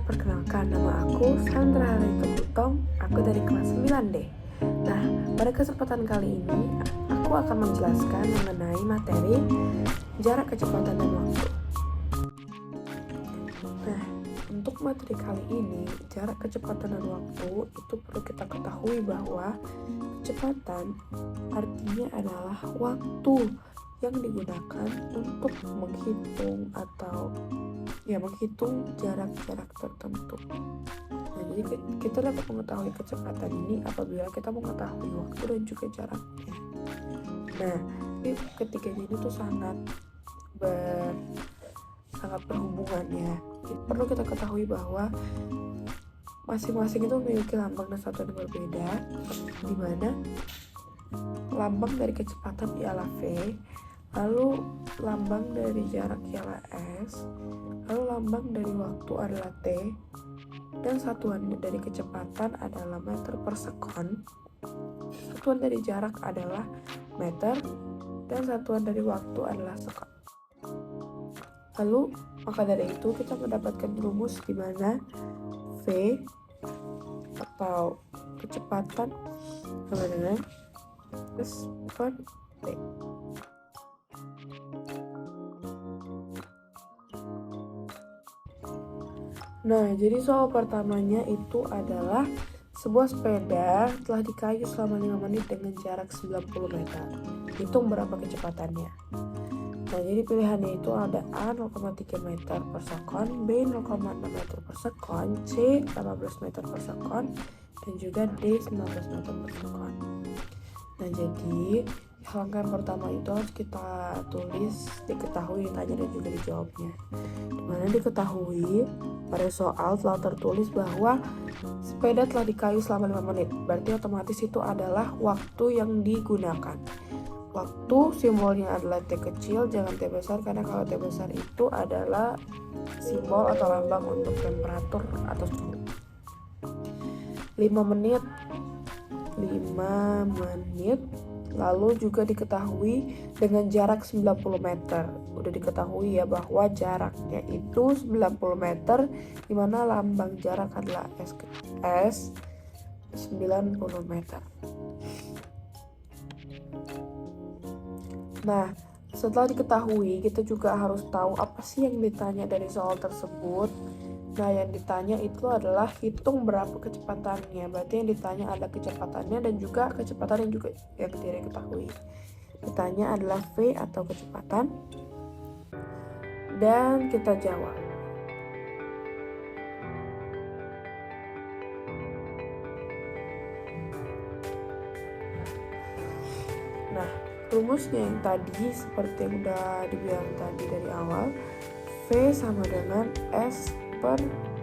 perkenalkan nama aku Sandra Rito Putong, aku dari kelas 9D. Nah, pada kesempatan kali ini aku akan menjelaskan mengenai materi jarak kecepatan dan waktu. Nah, untuk materi kali ini, jarak kecepatan dan waktu itu perlu kita ketahui bahwa kecepatan artinya adalah waktu yang digunakan untuk menghitung atau menghitung jarak-jarak tertentu. Nah, jadi kita dapat mengetahui kecepatan ini apabila kita mengetahui waktu dan juga jaraknya. Nah, ini ketiganya ini tuh sangat berhubungan ya. Perlu kita ketahui bahwa masing-masing itu memiliki lambang dan satuan yang berbeda, di mana lambang dari kecepatan ialah V, lalu lambang dari jarak ialah S, lalu lambang dari waktu adalah T, dan satuan dari kecepatan adalah meter per sekon, satuan dari jarak adalah meter, dan satuan dari waktu adalah sekon. Lalu, maka dari itu kita mendapatkan rumus di mana V atau kecepatan sama dengan S per T. Nah, jadi soal pertamanya itu adalah sebuah sepeda telah dikayuh selama 5 menit dengan jarak 90 meter. Hitung berapa kecepatannya. Nah, jadi pilihannya itu ada A 0,3 meter per sekon, B 0,6 meter per sekon, C 18 meter per sekon, dan juga D 19 meter per sekon. Nah, jadi rangkaian pertama itu harus kita tulis, diketahui, ditanya, dan juga dijawabnya. Dimana diketahui pada soal telah tertulis bahwa sepeda telah dikayuh selama 5 menit. Berarti otomatis itu adalah waktu yang digunakan. Waktu simbolnya adalah T kecil, jangan T besar, karena kalau T besar itu adalah simbol atau lambang untuk temperatur atau suhu. 5 menit, lalu juga diketahui dengan jarak 90 meter. Udah diketahui ya bahwa jaraknya itu 90 meter, dimana lambang jarak adalah S 90 meter. Nah, setelah diketahui, kita juga harus tahu apa sih yang ditanya dari soal tersebut. Nah, yang ditanya itu adalah hitung berapa kecepatannya. Berarti yang ditanya adalah kecepatannya dan juga kecepatan yang juga yang tidak diketahui. Ditanya adalah V atau kecepatan. Dan kita jawab. Nah, rumusnya yang tadi seperti yang udah dibilang tadi dari awal, V sama dengan S per T.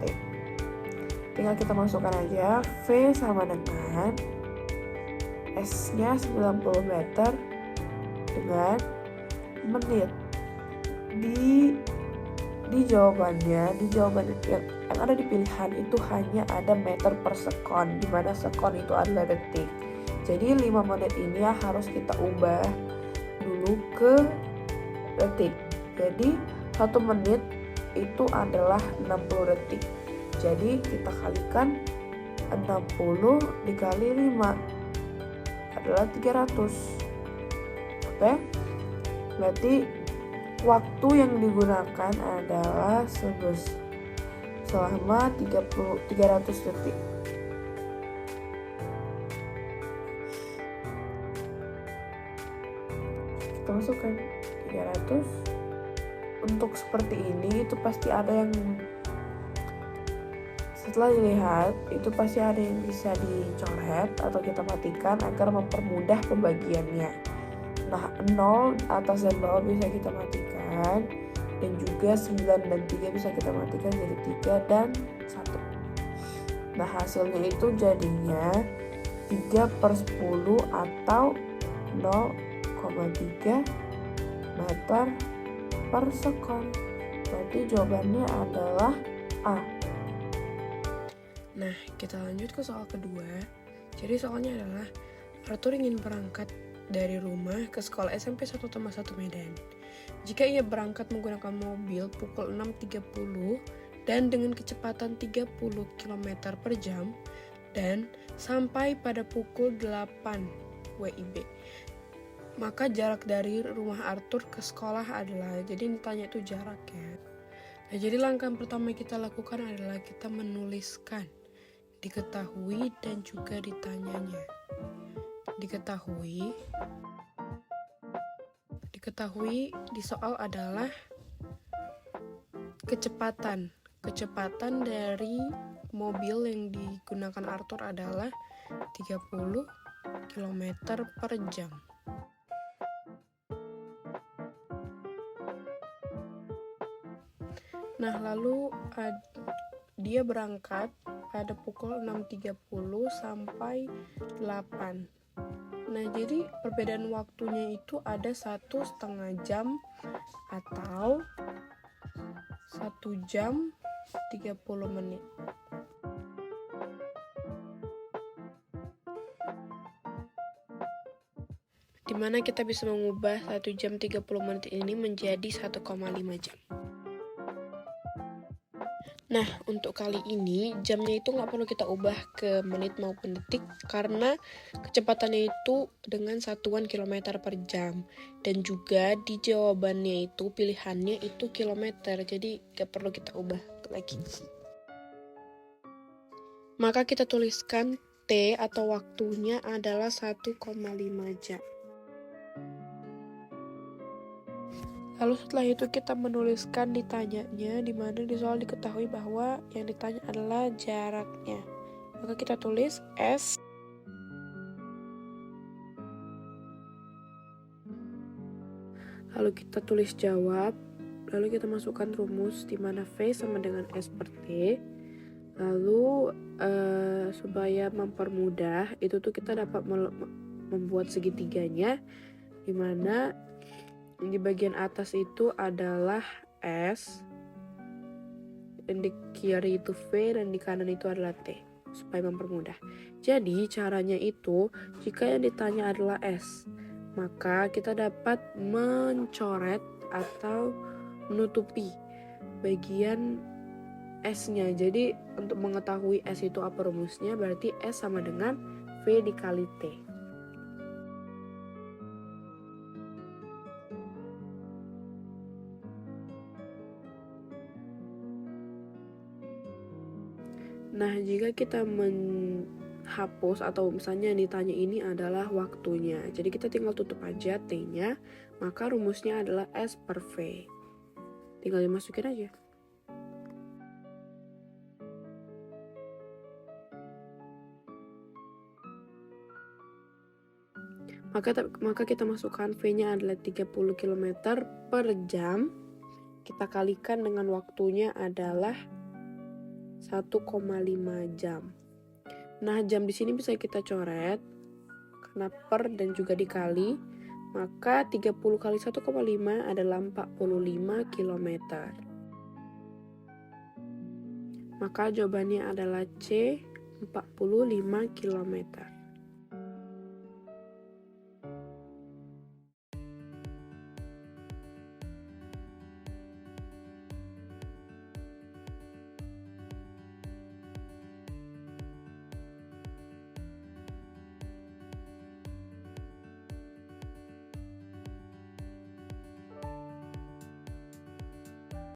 Tinggal kita masukkan aja, V sama dengan S nya 90 meter dengan menit. Di jawabannya yang ada di pilihan itu hanya ada meter per sekon, di mana sekon itu adalah detik. Jadi 5 menit ini harus kita ubah dulu ke detik. Jadi 1 menit itu adalah 60 detik. Jadi kita kalikan 60 dikali 5 adalah 300. Oke? Berarti waktu yang digunakan adalah selama 300 detik. Kita masukkan 300. Untuk seperti ini itu pasti ada yang setelah dilihat itu pasti ada yang bisa dicoret atau kita matikan agar mempermudah pembagiannya. Nah, 0 atas dan bawah bisa kita matikan, dan juga 9 dan 3 bisa kita matikan jadi 3 dan 1. Nah, hasilnya itu jadinya 3 per 10 atau 0,3 meter per sekon. Berarti jawabannya adalah A. Nah, kita lanjut ke soal kedua. Jadi soalnya adalah Arthur ingin berangkat dari rumah ke sekolah SMP 1,1 Medan. Jika ia berangkat menggunakan mobil pukul 6.30 dan dengan kecepatan 30 km per jam dan sampai pada pukul 8 WIB. Maka jarak dari rumah Arthur ke sekolah adalah, jadi ditanya itu jaraknya. Nah, jadi langkah pertama kita lakukan adalah kita menuliskan diketahui dan juga ditanyanya. Diketahui di soal adalah kecepatan dari mobil yang digunakan Arthur adalah 30 km per jam. Nah, lalu dia berangkat pada pukul 6.30 sampai 8. Nah, jadi perbedaan waktunya itu ada 1,5 jam atau 1 jam 30 menit. Dimana kita bisa mengubah 1 jam 30 menit ini menjadi 1,5 jam. Nah, untuk kali ini jamnya itu nggak perlu kita ubah ke menit maupun detik karena kecepatannya itu dengan satuan kilometer per jam. Dan juga di jawabannya itu pilihannya itu kilometer, jadi nggak perlu kita ubah lagi. Maka kita tuliskan T atau waktunya adalah 1,5 jam. Lalu setelah itu kita menuliskan ditanyanya, di mana di soal diketahui bahwa yang ditanya adalah jaraknya. Maka kita tulis S. Lalu kita tulis jawab. Lalu kita masukkan rumus di mana V sama dengan S per T. Lalu supaya mempermudah itu tuh kita dapat membuat segitiganya, di mana di bagian atas itu adalah S, dan di kiri itu V, dan di kanan itu adalah T, supaya mempermudah. Jadi caranya itu, jika yang ditanya adalah S, maka kita dapat mencoret atau menutupi bagian S-nya. Jadi untuk mengetahui S itu apa rumusnya, berarti S sama dengan V dikali T. Nah, jika kita menghapus atau misalnya yang ditanya ini adalah waktunya, jadi kita tinggal tutup aja T-nya, maka rumusnya adalah S per V. Tinggal dimasukin aja. Maka kita masukkan V-nya adalah 30 km per jam. Kita kalikan dengan waktunya adalah 1,5 jam. Nah, jam di sini bisa kita coret karena per dan juga dikali, maka 30 kali 1,5 adalah 45 km. Maka jawabannya adalah C, 45 km.